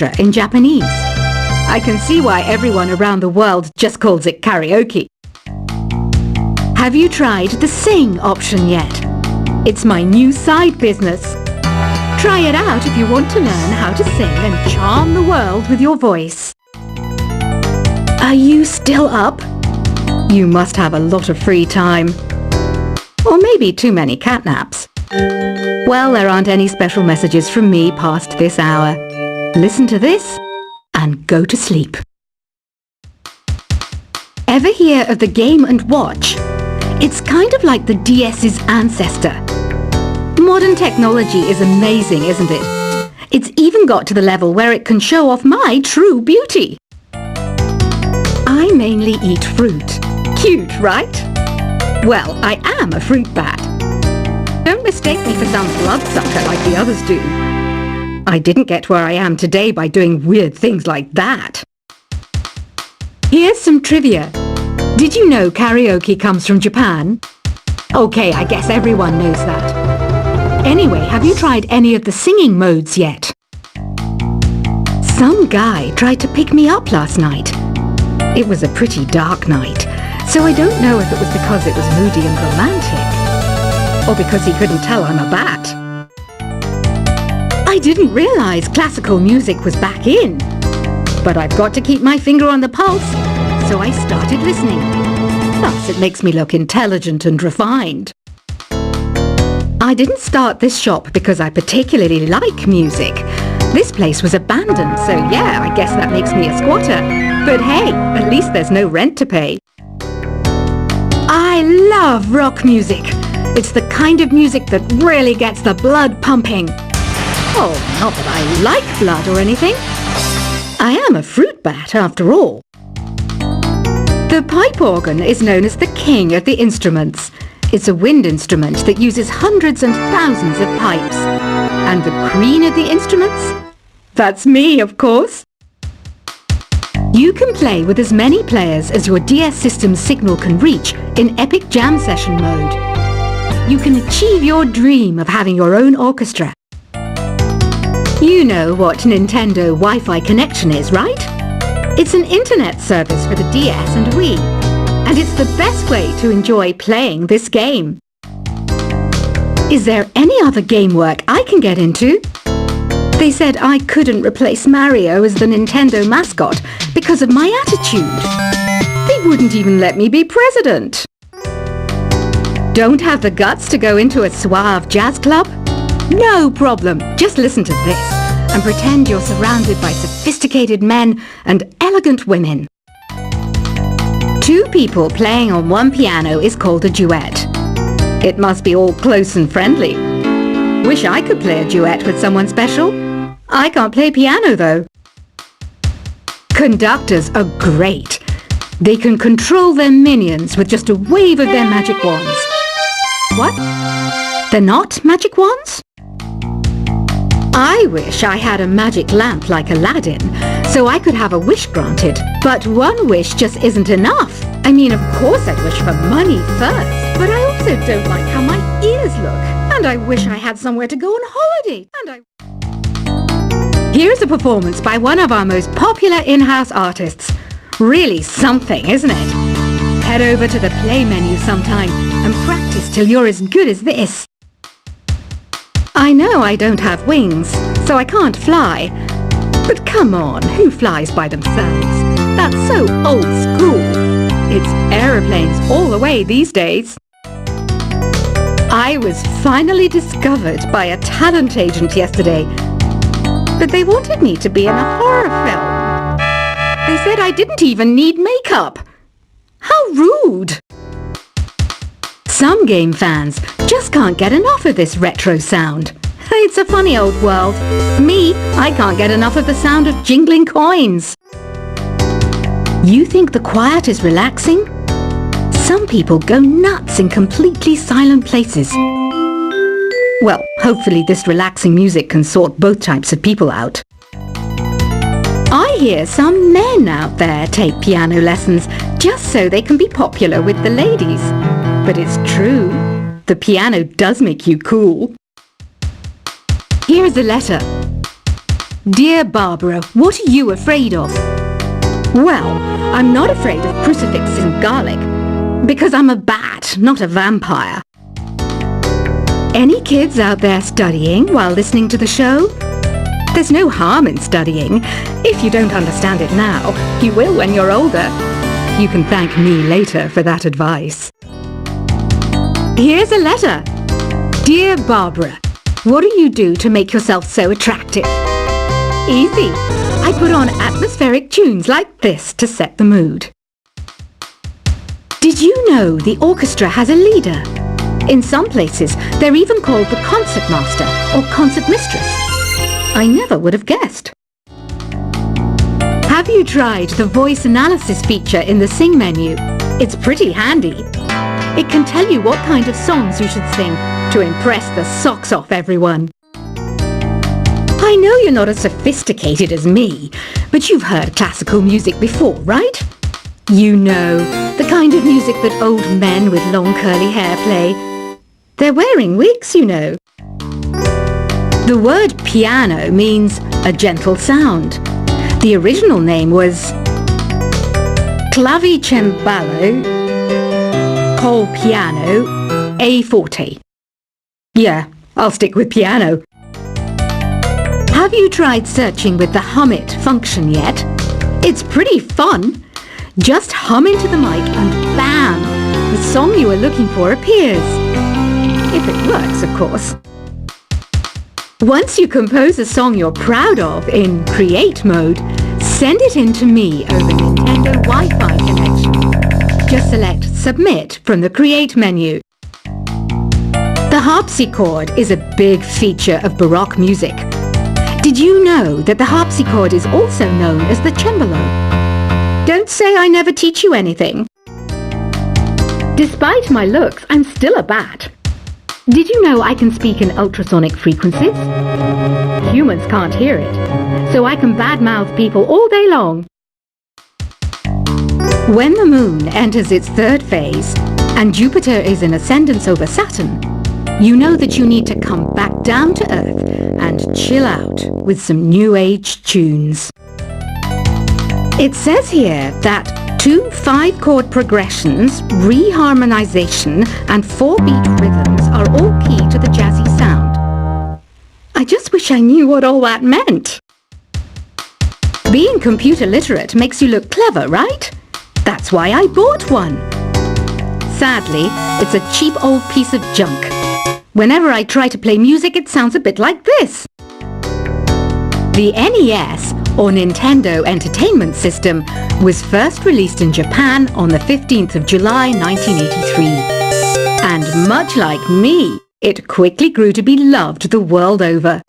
orchestra in Japanese. I can see why everyone around the world just calls it karaoke. Have you tried the sing option yet? It's my new side business. Try it out if you want to learn how to sing and charm the world with your voice. Are you still up? You must have a lot of free time. Or maybe too many catnaps. Well, there aren't any special messages from me past this hour. Listen to this and go to sleep. Ever hear of the Game & Watch? It's kind of like the DS's ancestor. Modern technology is amazing, isn't it? It's even got to the level where it can show off my true beauty. I mainly eat fruit. Cute, right? Well, I am a fruit bat. Don't mistake me for some bloodsucker like the others do. I didn't get where I am today by doing weird things like that. Here's some trivia. Did you know karaoke comes from Japan? Okay, I guess everyone knows that. Anyway, have you tried any of the singing modes yet? Some guy tried to pick me up last night. It was a pretty dark night, so I don't know if it was because it was moody and romantic, or because he couldn't tell I'm a bat. I didn't realize classical music was back in, but I've got to keep my finger on the pulse, so I started listening. Plus, it makes me look intelligent and refined. I didn't start this shop because I particularly like music. This place was abandoned, so yeah, I guess that makes me a squatter. But hey, at least there's no rent to pay. I love rock music. It's the kind of music that really gets the blood pumping. Oh, not that I like blood or anything. I am a fruit bat after all. The pipe organ is known as the king of the instruments. It's a wind instrument that uses hundreds and thousands of pipes. And the queen of the instruments? That's me, of course. You can play with as many players as your DS system's signal can reach in Epic Jam Session mode. You can achieve your dream of having your own orchestra. You know what Nintendo Wi-Fi connection is, right? It's an internet service for the DS and Wii, and it's the best way to enjoy playing this game. Is there any other game work I can get into? They said I couldn't replace Mario as the Nintendo mascot because of my attitude. They wouldn't even let me be president. Don't have the guts to go into a suave jazz club? No problem. Just listen to this and pretend you're surrounded by sophisticated men and elegant women. Two people playing on one piano is called a duet. It must be all close and friendly. Wish I could play a duet with someone special. I can't play piano though. Conductors are great. They can control their minions with just a wave of their magic wands. What? They're not magic wands? I wish I had a magic lamp like Aladdin, so I could have a wish granted. But one wish just isn't enough. I mean, of course I'd wish for money first, but I also don't like how my ears look. And I wish I had somewhere to go on holiday. Here's a performance by one of our most popular in-house artists. Really something, isn't it? Head over to the play menu sometime and practice till you're as good as this. I know I don't have wings, so I can't fly. But come on, who flies by themselves? That's so old school. It's aeroplanes all the way these days. I was finally discovered by a talent agent yesterday, but they wanted me to be in a horror film. They said I didn't even need makeup. How rude! Some game fans just can't get enough of this retro sound. It's a funny old world. Me, I can't get enough of the sound of jingling coins. You think the quiet is relaxing? Some people go nuts in completely silent places. Well, hopefully this relaxing music can sort both types of people out. I hear some men out there take piano lessons just so they can be popular with the ladies. But it's true, the piano does make you cool. Here's a letter. Dear Barbara, what are you afraid of? Well, I'm not afraid of crucifixes and garlic, because I'm a bat, not a vampire. Any kids out there studying while listening to the show? There's no harm in studying. If you don't understand it now, you will when you're older. You can thank me later for that advice. Here's a letter. Dear Barbara, what do you do to make yourself so attractive? Easy. I put on atmospheric tunes like this to set the mood. Did you know the orchestra has a leader? In some places, they're even called the concertmaster or concertmistress. I never would have guessed. Have you tried the voice analysis feature in the Sing menu? It's pretty handy. It can tell you what kind of songs you should sing to impress the socks off everyone. I know you're not as sophisticated as me, but you've heard classical music before, right? You know, the kind of music that old men with long curly hair play. They're wearing wigs, you know. The word piano means a gentle sound. The original name was clavicembalo col piano a forte. Yeah, I'll stick with piano. Have you tried searching with the Hum It function yet? It's pretty fun. Just hum into the mic and bam! The song you are looking for appears. If it works, of course. Once you compose a song you're proud of in Create mode, send it in to me over Nintendo Wi-Fi connection. Just select Submit from the Create menu. The harpsichord is a big feature of Baroque music. Did you know that the harpsichord is also known as the cembalo? Don't say I never teach you anything. Despite my looks, I'm still a bat. Did you know I can speak in ultrasonic frequencies? Humans can't hear it, so I can badmouth people all day long. When the moon enters its third phase and Jupiter is in ascendance over Saturn, you know that you need to come back down to Earth and chill out with some New Age tunes. It says here that 2 5-chord progressions, reharmonization and 4-beat rhythms are all key to the jazzy sound. I just wish I knew what all that meant. Being computer literate makes you look clever, right? That's why I bought one. Sadly, it's a cheap old piece of junk. Whenever I try to play music, it sounds a bit like this. The NES, or Nintendo Entertainment System, was first released in Japan on the 15th of July 1983. And much like me, it quickly grew to be loved the world over.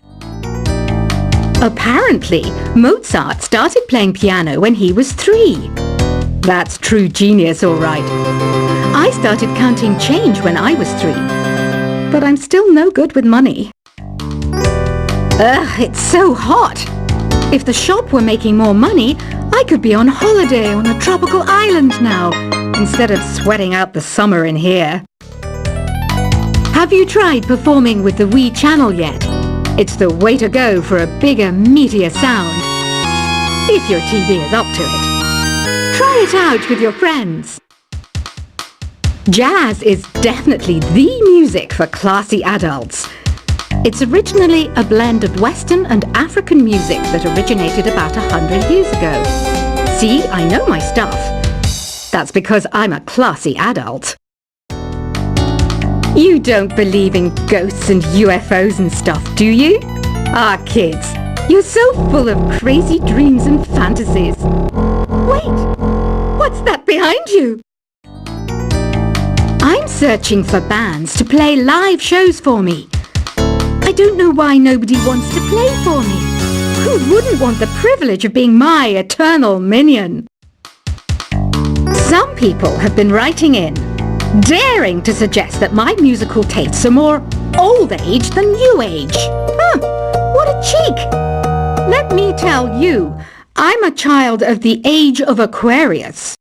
Apparently, Mozart started playing piano when he was 3. That's true genius, all right. I started counting change when I was 3. But I'm still no good with money. Ugh, it's so hot. If the shop were making more money, I could be on holiday on a tropical island now, instead of sweating out the summer in here. Have you tried performing with the Wii channel yet? It's the way to go for a bigger, meatier sound. If your TV is up to it. Try it out with your friends. Jazz is definitely the music for classy adults. It's originally a blend of Western and African music that originated about 100 years ago. See, I know my stuff. That's because I'm a classy adult. You don't believe in ghosts and UFOs and stuff, do you? Ah, kids, you're so full of crazy dreams and fantasies. Wait, what's that behind you? I'm searching for bands to play live shows for me. I don't know why nobody wants to play for me. Who wouldn't want the privilege of being my eternal minion? Some people have been writing in, daring to suggest that my musical tastes are more old age than new age. What a cheek! Let me tell you, I'm a child of the age of Aquarius.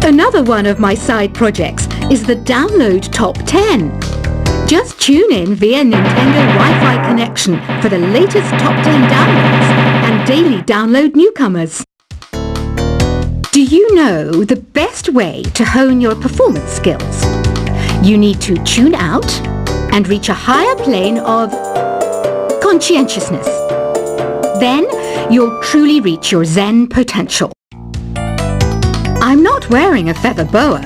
Another one of my side projects is the Download Top 10. Just tune in via Nintendo Wi-Fi connection for the latest top 10 downloads and daily download newcomers. Do you know the best way to hone your performance skills? You need to tune out and reach a higher plane of conscientiousness. Then you'll truly reach your Zen potential. I'm not wearing a feather boa.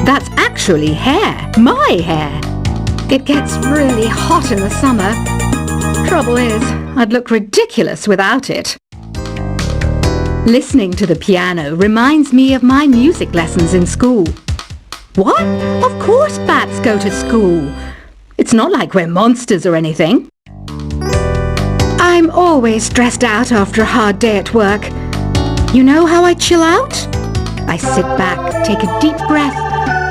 That's actually hair, my hair. It gets really hot in the summer. Trouble is, I'd look ridiculous without it. Listening to the piano reminds me of my music lessons in school. What? Of course bats go to school. It's not like we're monsters or anything. I'm always stressed out after a hard day at work. You know how I chill out? I sit back, take a deep breath,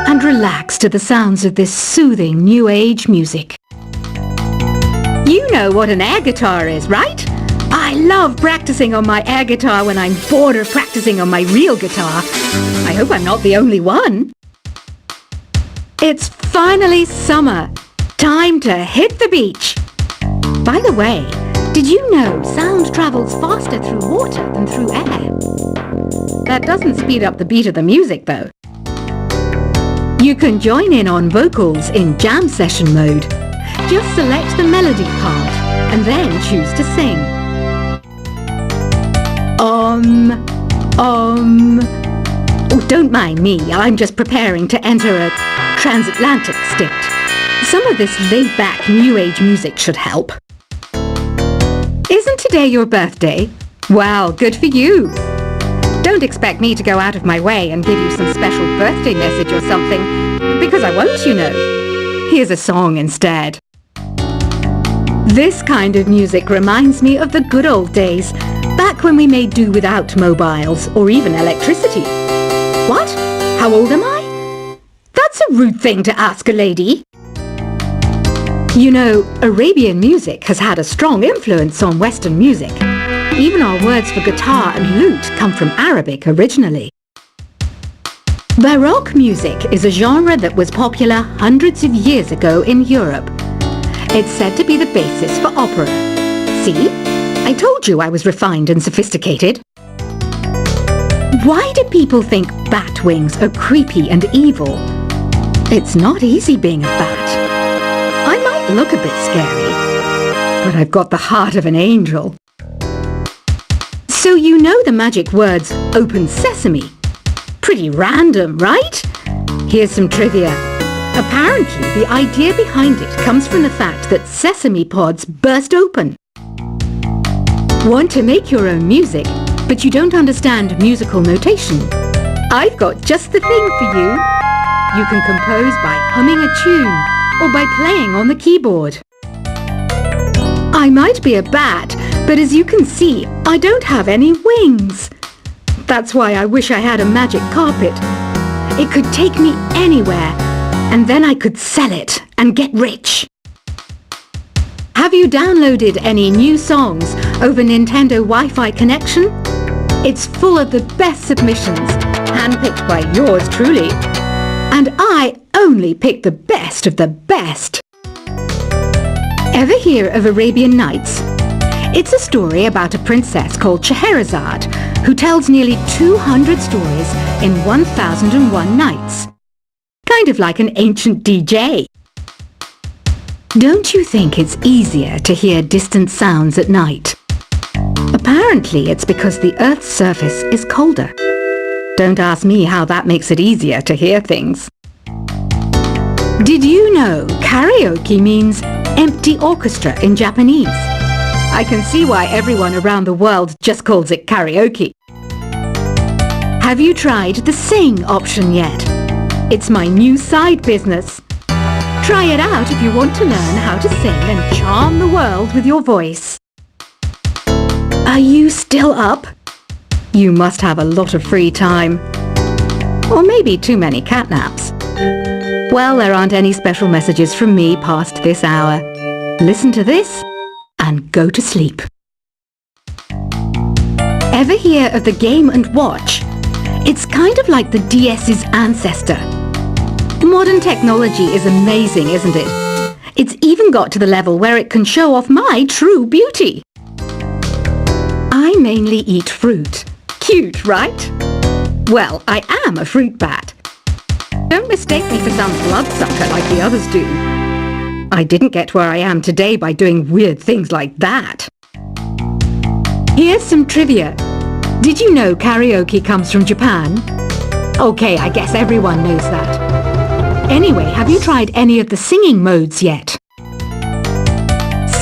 and relax to the sounds of this soothing new age music. You know what an air guitar is, right? I love practicing on my air guitar when I'm bored of practicing on my real guitar. I hope I'm not the only one. It's finally summer. Time to hit the beach. By the way, did you know sound travels faster through water than through air? That doesn't speed up the beat of the music, though. You can join in on vocals in jam session mode. Just select the melody part and then choose to sing. Oh, don't mind me, I'm just preparing to enter a transatlantic state. Some of this laid-back new age music should help. Isn't today your birthday? Well, good for you. Don't expect me to go out of my way and give you some special birthday message or something, because I won't, you know. Here's a song instead. This kind of music reminds me of the good old days, back when we made do without mobiles or even electricity. What? How old am I? That's a rude thing to ask a lady. You know, Arabian music has had a strong influence on Western music. Even our words for guitar and lute come from Arabic originally. Baroque music is a genre that was popular hundreds of years ago in Europe. It's said to be the basis for opera. See? I told you I was refined and sophisticated. Why do people think bat wings are creepy and evil? It's not easy being a bat. I might look a bit scary, but I've got the heart of an angel. So you know the magic words "open sesame." Pretty random, right? Here's some trivia. Apparently, the idea behind it comes from the fact that sesame pods burst open. Want to make your own music, but you don't understand musical notation? I've got just the thing for you. You can compose by humming a tune or by playing on the keyboard. I might be a bat, but as you can see, I don't have any wings. That's why I wish I had a magic carpet. It could take me anywhere, and then I could sell it and get rich. Have you downloaded any new songs over Nintendo Wi-Fi connection? It's full of the best submissions, handpicked by yours truly. And I only pick the best of the best. Ever hear of Arabian Nights? It's a story about a princess called Scheherazade who tells nearly 200 stories in 1001 nights. Kind of like an ancient DJ. Don't you think it's easier to hear distant sounds at night? Apparently it's because the Earth's surface is colder. Don't ask me how that makes it easier to hear things. Did you know karaoke means empty orchestra in Japanese? I can see why everyone around the world just calls it karaoke. Have you tried the sing option yet? It's my new side business. Try it out if you want to learn how to sing and charm the world with your voice. Are you still up? You must have a lot of free time. Or maybe too many catnaps. Well, there aren't any special messages from me past this hour. Listen to this and go to sleep. Ever hear of the Game & Watch? It's kind of like the DS's ancestor. Modern technology is amazing, isn't it? It's even got to the level where it can show off my true beauty. I mainly eat fruit. Cute, right? Well, I am a fruit bat. Don't mistake me for some bloodsucker like the others do. I didn't get where I am today by doing weird things like that. Here's some trivia. Did you know karaoke comes from Japan? Okay, I guess everyone knows that. Anyway, have you tried any of the singing modes yet?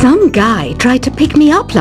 Some guy tried to pick me up